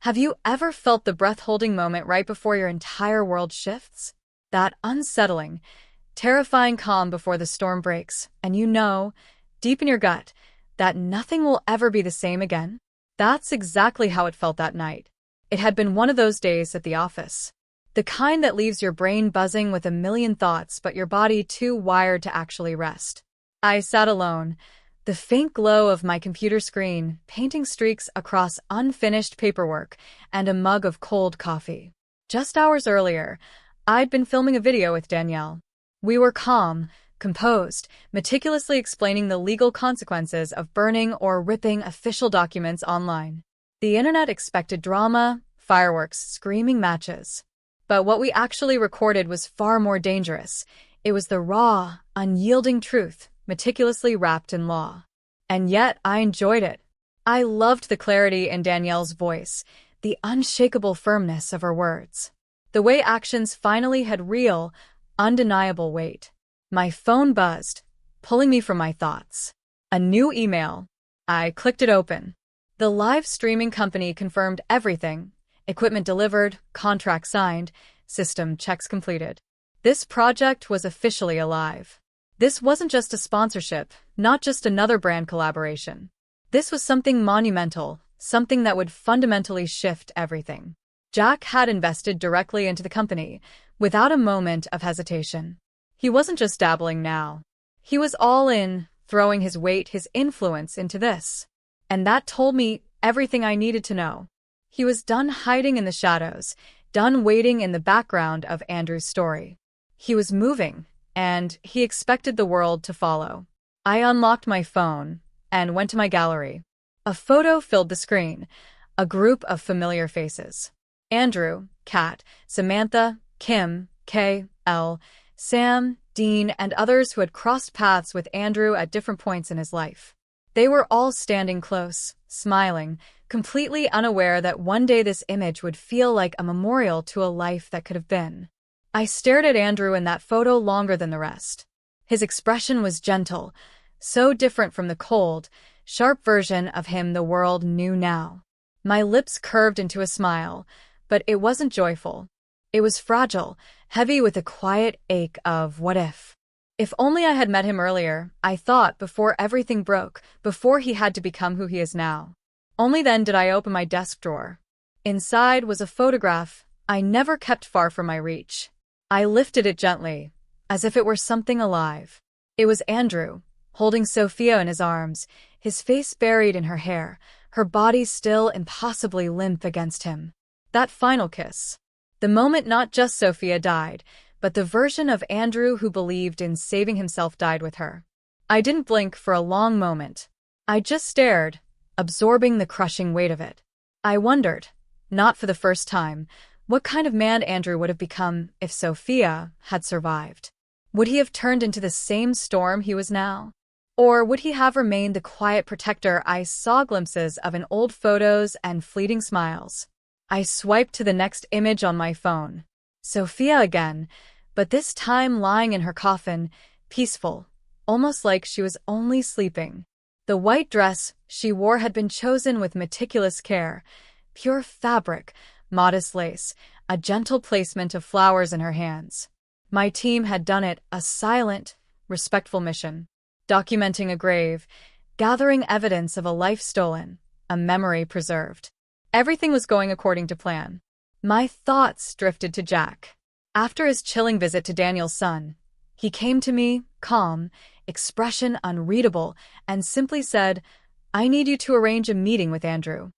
Have you ever felt the breath-holding moment right before your entire world shifts? That unsettling, terrifying calm before the storm breaks, and you know, deep in your gut, that nothing will ever be the same again? That's exactly how it felt that night. It had been one of those days at the office. The kind that leaves your brain buzzing with a million thoughts but your body too wired to actually rest. I sat alone, the faint glow of my computer screen painting streaks across unfinished paperwork and a mug of cold coffee. Just hours earlier, I'd been filming a video with Danielle. We were calm, composed, meticulously explaining the legal consequences of burning or ripping official documents online. The internet expected drama, fireworks, screaming matches. But what we actually recorded was far more dangerous. It was the raw, unyielding truth, meticulously wrapped in law. And yet, I enjoyed it. I loved the clarity in Danielle's voice, the unshakable firmness of her words. The way actions finally had real, undeniable weight. My phone buzzed, pulling me from my thoughts. A new email. I clicked it open. The live streaming company confirmed everything. Equipment delivered, contract signed, system checks completed. This project was officially alive. This wasn't just a sponsorship, not just another brand collaboration. This was something monumental, something that would fundamentally shift everything. Jack had invested directly into the company, without a moment of hesitation. He wasn't just dabbling now. He was all in, throwing his weight, his influence into this. And that told me everything I needed to know. He was done hiding in the shadows, done waiting in the background of Andrew's story. He was moving, and he expected the world to follow. I unlocked my phone and went to my gallery. A photo filled the screen, a group of familiar faces. Andrew, Kat, Samantha, Kim, Kay, Elle, Sam, Dean, and others who had crossed paths with Andrew at different points in his life. They were all standing close, smiling, completely unaware that one day this image would feel like a memorial to a life that could have been. I stared at Andrew in that photo longer than the rest. His expression was gentle, so different from the cold, sharp version of him the world knew now. My lips curved into a smile, but it wasn't joyful. It was fragile, heavy with a quiet ache of what if. If only I had met him earlier, I thought, before everything broke, before he had to become who he is now. Only then did I open my desk drawer. Inside was a photograph I never kept far from my reach. I lifted it gently, as if it were something alive. It was Andrew, holding Sophia in his arms, his face buried in her hair, her body still impossibly limp against him. That final kiss. The moment not just Sophia died, but the version of Andrew who believed in saving himself died with her. I didn't blink for a long moment. I just stared, absorbing the crushing weight of it. I wondered, not for the first time, what kind of man Andrew would have become if Sophia had survived. Would he have turned into the same storm he was now? Or would he have remained the quiet protector I saw glimpses of in old photos and fleeting smiles? I swiped to the next image on my phone. Sophia again, but this time lying in her coffin, peaceful, almost like she was only sleeping. The white dress she wore had been chosen with meticulous care, pure fabric, modest lace, a gentle placement of flowers in her hands. My team had done it, a silent, respectful mission, documenting a grave, gathering evidence of a life stolen, a memory preserved. Everything was going according to plan. My thoughts drifted to Jack. After his chilling visit to Daniel's son, he came to me, calm, expression unreadable, and simply said, "I need you to arrange a meeting with Andrew."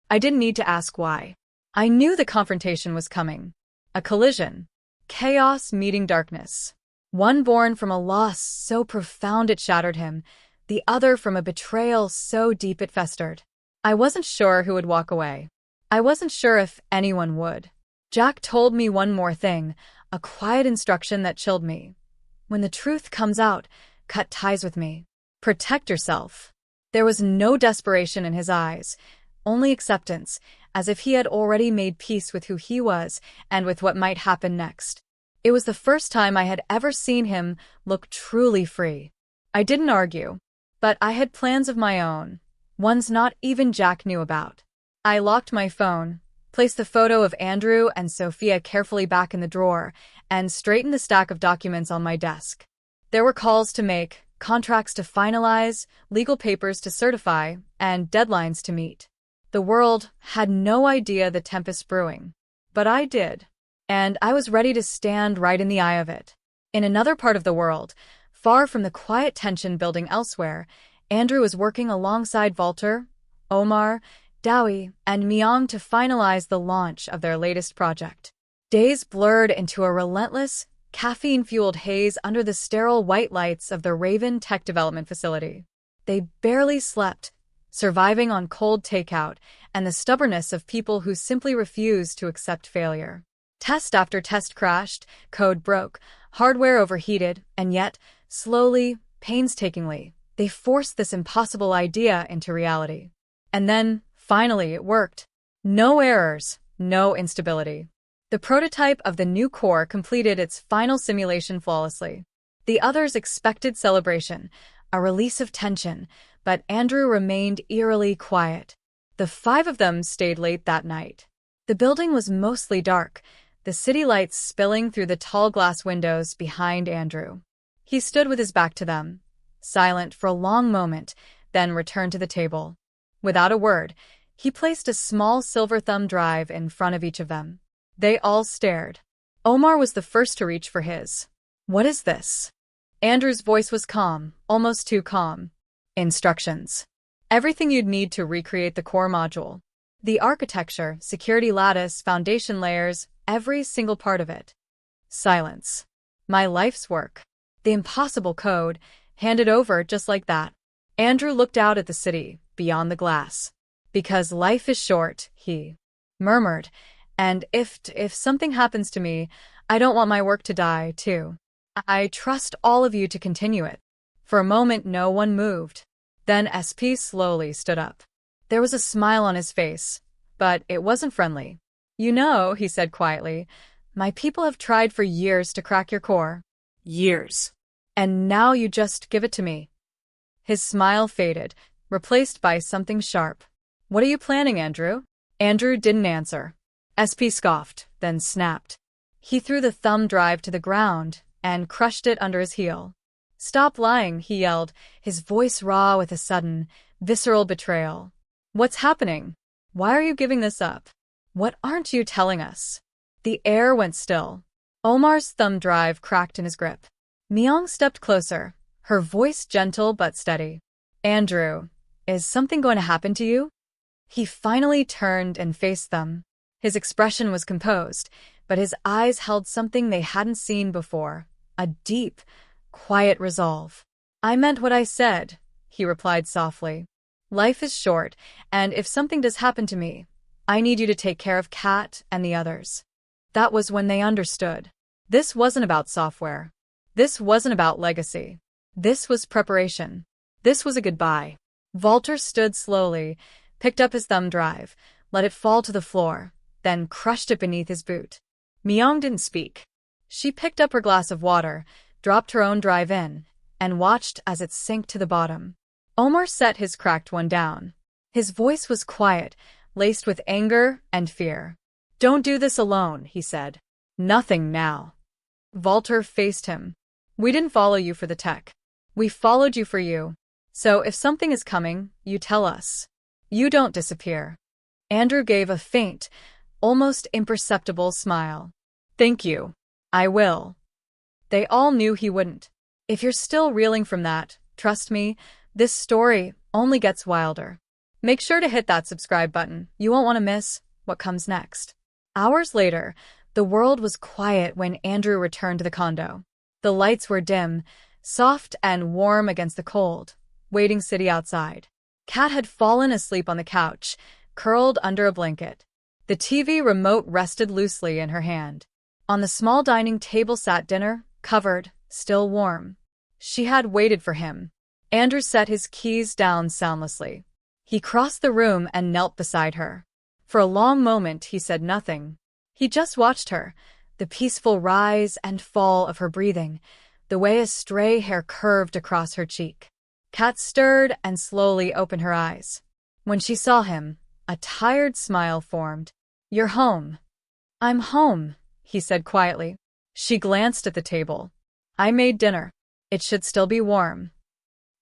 I didn't need to ask why. I knew the confrontation was coming. A collision. Chaos meeting darkness. One born from a loss so profound it shattered him, the other from a betrayal so deep it festered. I wasn't sure who would walk away. I wasn't sure if anyone would. Jack told me one more thing, a quiet instruction that chilled me. When the truth comes out, cut ties with me. Protect yourself. There was no desperation in his eyes, only acceptance, as if he had already made peace with who he was and with what might happen next. It was the first time I had ever seen him look truly free. I didn't argue, but I had plans of my own, ones not even Jack knew about. I locked my phone, placed the photo of Andrew and Sophia carefully back in the drawer, and straightened the stack of documents on my desk. There were calls to make, contracts to finalize, legal papers to certify, and deadlines to meet. The world had no idea the tempest brewing. But I did. And I was ready to stand right in the eye of it. In another part of the world, far from the quiet tension building elsewhere, Andrew was working alongside Walter, Omar, Dowie, and Myung to finalize the launch of their latest project. Days blurred into a relentless, caffeine-fueled haze under the sterile white lights of the Raven Tech Development Facility. They barely slept, surviving on cold takeout and the stubbornness of people who simply refused to accept failure. Test after test crashed, code broke, hardware overheated, and yet, slowly, painstakingly, they forced this impossible idea into reality. And then, finally, it worked. No errors, no instability. The prototype of the new core completed its final simulation flawlessly. The others expected celebration, a release of tension, but Andrew remained eerily quiet. The 5 of them stayed late that night. The building was mostly dark, the city lights spilling through the tall glass windows behind Andrew. He stood with his back to them, silent for a long moment, then returned to the table. Without a word, he placed a small silver thumb drive in front of each of them. They all stared. Omar was the first to reach for his. "What is this?" Andrew's voice was calm, almost too calm. "Instructions. Everything you'd need to recreate the core module. The architecture, security lattice, foundation layers, every single part of it." Silence. My life's work. The impossible code, handed over just like that. Andrew looked out at the city, beyond the glass. "Because life is short," he murmured, "and if something happens to me, I don't want my work to die, too. I trust all of you to continue it." For a moment, no one moved. Then SP slowly stood up. There was a smile on his face, but it wasn't friendly. "You know," he said quietly, "my people have tried for years to crack your core. Years. And now you just give it to me." His smile faded, replaced by something sharp. "What are you planning, Andrew?" Andrew didn't answer. SP scoffed, then snapped. He threw the thumb drive to the ground and crushed it under his heel. "Stop lying," he yelled, his voice raw with a sudden, visceral betrayal. "What's happening? Why are you giving this up? What aren't you telling us?" The air went still. Omar's thumb drive cracked in his grip. Myung stepped closer, her voice gentle but steady. "Andrew, is something going to happen to you?" He finally turned and faced them. His expression was composed, but his eyes held something they hadn't seen before, a deep, quiet resolve. "I meant what I said," he replied softly. "Life is short, and if something does happen to me, I need you to take care of Kat and the others." That was when they understood. This wasn't about software. This wasn't about legacy. This was preparation. This was a goodbye. Walter stood slowly, picked up his thumb drive, let it fall to the floor, then crushed it beneath his boot. Myung didn't speak. She picked up her glass of water, dropped her own drive in, and watched as it sank to the bottom. Omar set his cracked one down. His voice was quiet, laced with anger and fear. "Don't do this alone," he said. "Nothing now." Walter faced him. "We didn't follow you for the tech. We followed you for you. So if something is coming, you tell us. You don't disappear." Andrew gave a faint, almost imperceptible smile. "Thank you. I will." They all knew he wouldn't. If you're still reeling from that, trust me, this story only gets wilder. Make sure to hit that subscribe button. You won't want to miss what comes next. Hours later, the world was quiet when Andrew returned to the condo. The lights were dim, soft and warm against the cold, waiting city outside. Kat had fallen asleep on the couch, curled under a blanket. The TV remote rested loosely in her hand. On the small dining table sat dinner, covered, still warm. She had waited for him. Andrew set his keys down soundlessly. He crossed the room and knelt beside her. For a long moment he said nothing. He just watched her, the peaceful rise and fall of her breathing, the way a stray hair curved across her cheek. Kat stirred and slowly opened her eyes. When she saw him, a tired smile formed. "You're home." "I'm home," he said quietly. She glanced at the table. "I made dinner. It should still be warm."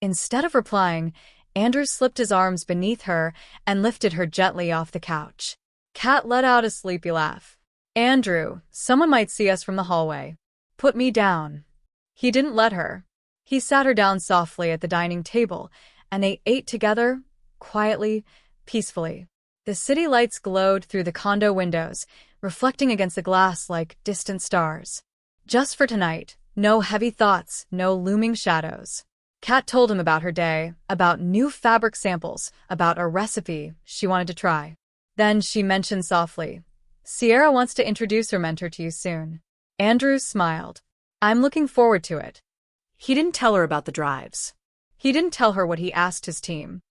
Instead of replying, Andrew slipped his arms beneath her and lifted her gently off the couch. Kat let out a sleepy laugh. "Andrew, someone might see us from the hallway. Put me down." He didn't let her. He sat her down softly at the dining table, and they ate together, quietly, peacefully. The city lights glowed through the condo windows, reflecting against the glass like distant stars. Just for tonight, no heavy thoughts, no looming shadows. Kat told him about her day, about new fabric samples, about a recipe she wanted to try. Then she mentioned softly, "Sierra wants to introduce her mentor to you soon." Andrew smiled. "I'm looking forward to it." He didn't tell her about the drives. He didn't tell her what he asked his team.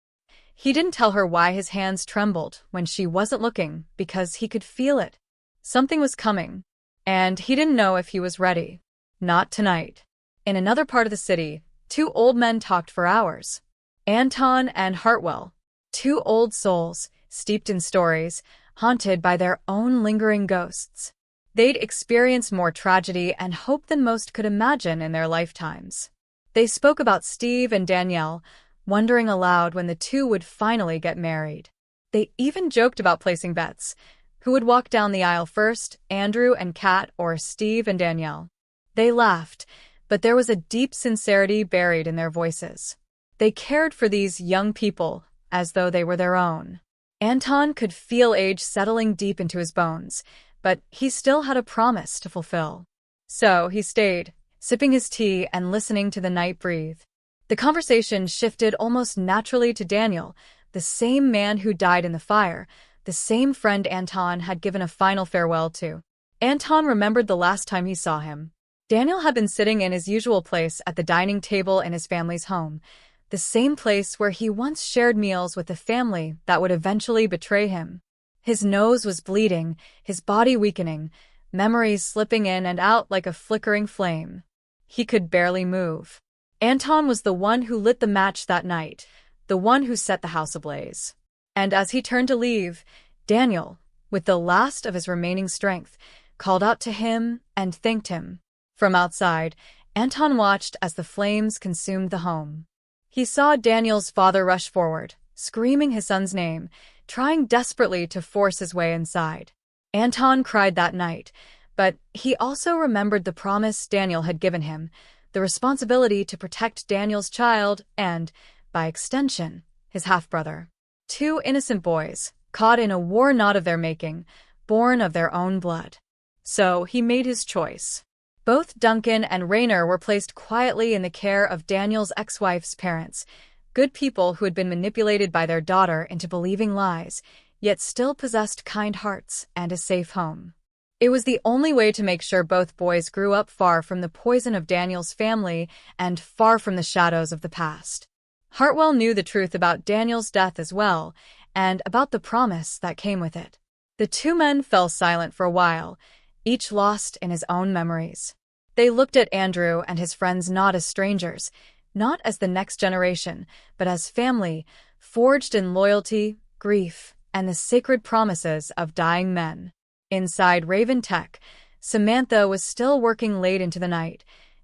He didn't tell her why his hands trembled when she wasn't looking, because he could feel it. Something was coming, and he didn't know if he was ready. Not tonight. In another part of the city, two old men talked for hours. Anton and Hartwell, two old souls, steeped in stories, haunted by their own lingering ghosts. They'd experienced more tragedy and hope than most could imagine in their lifetimes. They spoke about Steve and Danielle, wondering aloud when the two would finally get married. They even joked about placing bets. Who would walk down the aisle first, Andrew and Kat or Steve and Danielle? They laughed, but there was a deep sincerity buried in their voices. They cared for these young people as though they were their own. Anton could feel age settling deep into his bones, but he still had a promise to fulfill. So he stayed, sipping his tea and listening to the night breathe. The conversation shifted almost naturally to Daniel, the same man who died in the fire, the same friend Anton had given a final farewell to. Anton remembered the last time he saw him. Daniel had been sitting in his usual place at the dining table in his family's home, the same place where he once shared meals with the family that would eventually betray him. His nose was bleeding, his body weakening, memories slipping in and out like a flickering flame. He could barely move. Anton was the one who lit the match that night, the one who set the house ablaze. And as he turned to leave, Daniel, with the last of his remaining strength, called out to him and thanked him. From outside, Anton watched as the flames consumed the home. He saw Daniel's father rush forward, screaming his son's name, trying desperately to force his way inside. Anton cried that night, but he also remembered the promise Daniel had given him, the responsibility to protect Daniel's child and, by extension, his half-brother. Two innocent boys, caught in a war not of their making, born of their own blood. So he made his choice. Both Duncan and Raynor were placed quietly in the care of Daniel's ex-wife's parents, good people who had been manipulated by their daughter into believing lies, yet still possessed kind hearts and a safe home. It was the only way to make sure both boys grew up far from the poison of Daniel's family and far from the shadows of the past. Hartwell knew the truth about Daniel's death as well, and about the promise that came with it. The two men fell silent for a while, each lost in his own memories. They looked at Andrew and his friends not as strangers, not as the next generation, but as family, forged in loyalty, grief, and the sacred promises of dying men. Inside Raven Tech, Samantha was still working late into the night,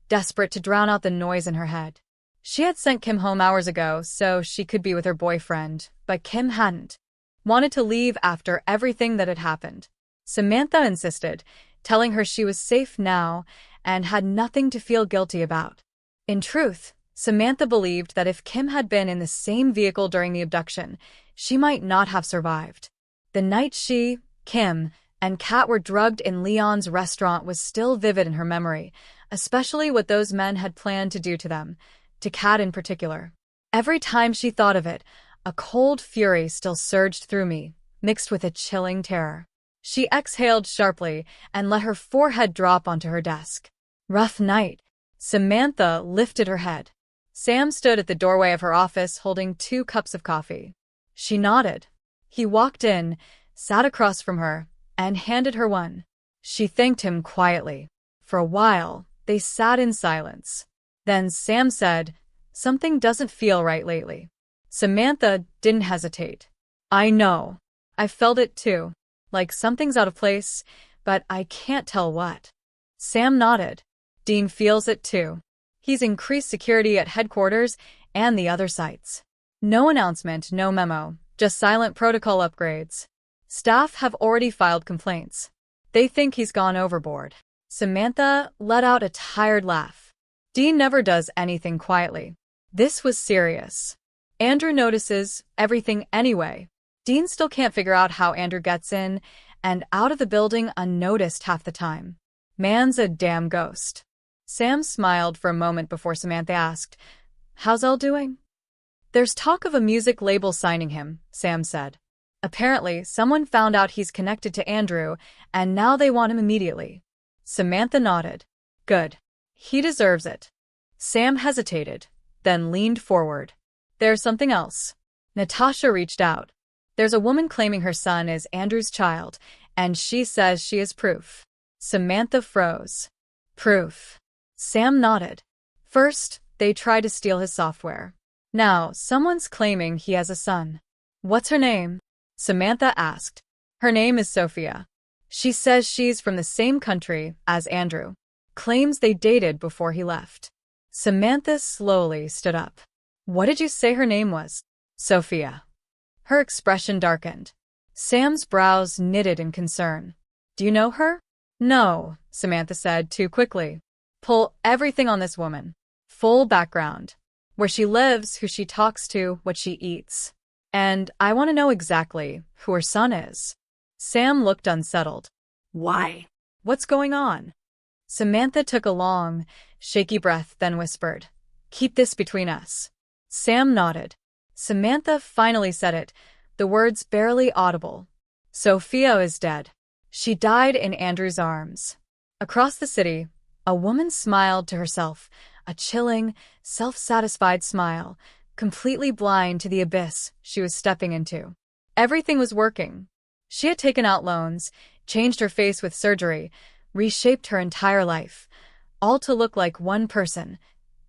desperate to drown out the noise in her head. She had sent Kim home hours ago so she could be with her boyfriend, but Kim hadn't. Wanted to leave after everything that had happened. Samantha insisted, telling her she was safe now and had nothing to feel guilty about. In truth, Samantha believed that if Kim had been in the same vehicle during the abduction, she might not have survived. The night she, Kim, and Kat were drugged in Leon's restaurant was still vivid in her memory, especially what those men had planned to do to them, to Kat in particular. Every time she thought of it, a cold fury still surged through me, mixed with a chilling terror. She exhaled sharply and let her forehead drop onto her desk. Rough night. Samantha lifted her head. Sam stood at the doorway of her office holding 2 cups of coffee. She nodded. He walked in, sat across from her, and handed her one. She thanked him quietly. For a while, they sat in silence. Then Sam said, "Something doesn't feel right lately." Samantha didn't hesitate. "I know. I felt it too." like something's out of place, but I can't tell what. Sam nodded. Dean feels it too. He's increased security at headquarters and the other sites. No announcement, no memo, just silent protocol upgrades. Staff have already filed complaints. They think he's gone overboard. Samantha let out a tired laugh. Dean never does anything quietly. This was serious. Andrew notices everything anyway. Dean still can't figure out how Andrew gets in and out of the building unnoticed half the time. Man's a damn ghost. Sam smiled for a moment before Samantha asked, "How's Elle doing?" "There's talk of a music label signing him," Sam said. "Apparently, someone found out he's connected to Andrew, and now they want him immediately." Samantha nodded. "Good. He deserves it." Sam hesitated, then leaned forward. "There's something else." Natasha reached out. "There's a woman claiming her son is Andrew's child, and she says she is proof." Samantha froze. "Proof?" Sam nodded. "First, they tried to steal his software. Now, someone's claiming he has a son." "What's her name?" Samantha asked. "Her name is Sophia. She says she's from the same country as Andrew. Claims they dated before he left." Samantha slowly stood up. "What did you say her name was?" "Sophia." Her expression darkened. Sam's brows knitted in concern. "Do you know her?" "No," Samantha said too quickly. "Pull everything on this woman. Full background. Where she lives, who she talks to, what she eats. And I want to know exactly who her son is." Sam looked unsettled. "Why? What's going on?" Samantha took a long, shaky breath, then whispered, "Keep this between us." Sam nodded. Samantha finally said it, the words barely audible. "Sophia is dead. She died in Andrew's arms." Across the city, a woman smiled to herself, a chilling, self-satisfied smile, completely blind to the abyss she was stepping into. Everything was working. She had taken out loans, changed her face with surgery, reshaped her entire life, all to look like one person,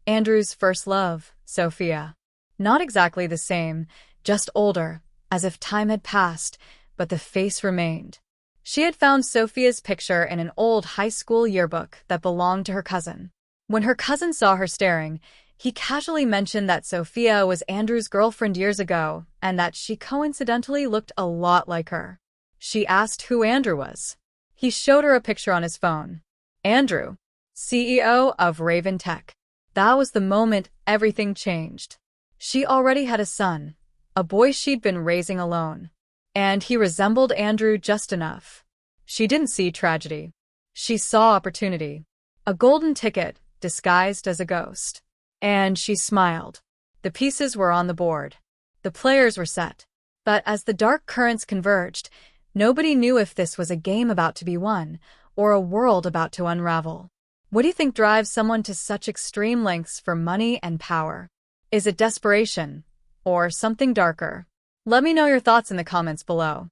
Andrew's first love, Sophia. Not exactly the same, just older, as if time had passed, but the face remained. She had found Sophia's picture in an old high school yearbook that belonged to her cousin. When her cousin saw her staring, he casually mentioned that Sophia was Andrew's girlfriend years ago and that she coincidentally looked a lot like her. She asked who Andrew was. He showed her a picture on his phone. Andrew, CEO of Raven Tech. That was the moment everything changed. She already had a son, a boy she'd been raising alone. And he resembled Andrew just enough. She didn't see tragedy. She saw opportunity. A golden ticket disguised as a ghost. And she smiled. The pieces were on the board. The players were set. But as the dark currents converged, nobody knew if this was a game about to be won or a world about to unravel. What do you think drives someone to such extreme lengths for money and power? Is it desperation or something darker? Let me know your thoughts in the comments below.